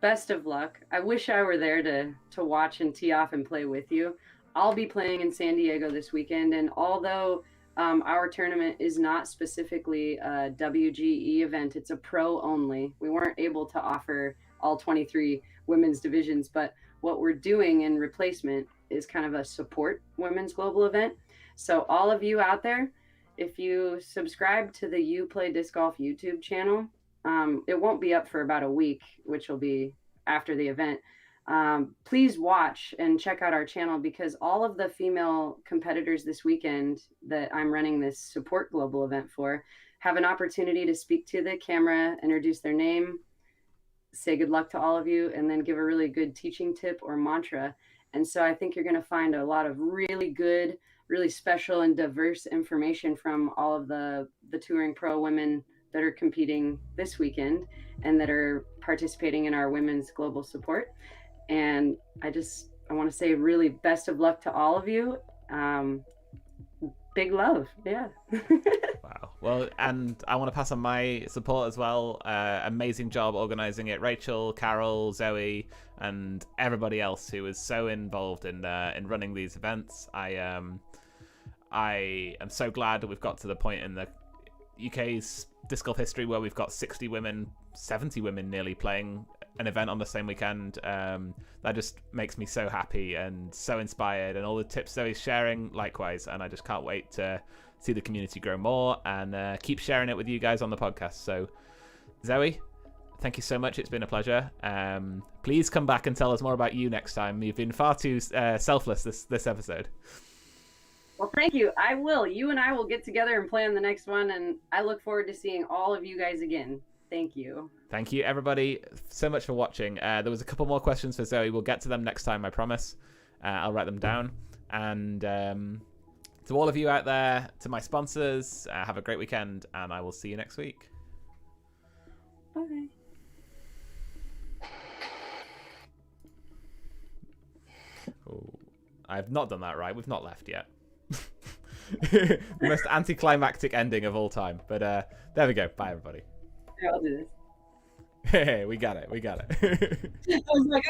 best of luck. I wish I were there to watch and tee off and play with you. I'll be playing in San Diego this weekend, and although our tournament is not specifically a WGE event, it's a pro only. We weren't able to offer all 23 women's divisions, but what we're doing in replacement is kind of a support women's global event. So all of you out there, if you subscribe to the You Play Disc Golf YouTube channel, It won't be up for about a week, which will be after the event. Please watch and check out our channel, because all of the female competitors this weekend that I'm running this support global event for have an opportunity to speak to the camera, introduce their name, say good luck to all of you, and then give a really good teaching tip or mantra. And so I think you're going to find a lot of really good, really special and diverse information from all of the touring pro women that are competing this weekend and that are participating in our women's global support. And I want to say really best of luck to all of you. Big love. Yeah. Wow. Well, and I want to pass on my support as well. Amazing job organizing it, Rachel, Carol, Zoe, and everybody else who was so involved in running these events. I am so glad that we've got to the point in the UK's disc golf history where we've got 60 women, 70 women nearly playing an event on the same weekend. That just makes me so happy and so inspired, and all the tips Zoe's sharing likewise, and I just can't wait to see the community grow more and keep sharing it with you guys on the podcast. So Zoe, thank you so much. It's been a pleasure. Please come back and tell us more about you next time. You've been far too selfless this episode. Well, thank you. I will. You and I will get together and plan the next one, and I look forward to seeing all of you guys again. Thank you. Thank you, everybody, so much for watching. There was a couple more questions for Zoe. We'll get to them next time, I promise. I'll write them down. And to all of you out there, to my sponsors, have a great weekend, and I will see you next week. Bye. Oh, I've not done that right. We've not left yet. The most anticlimactic ending of all time. But there we go. Bye, everybody. Yeah, I'll do this. Hey, we got it. I was like,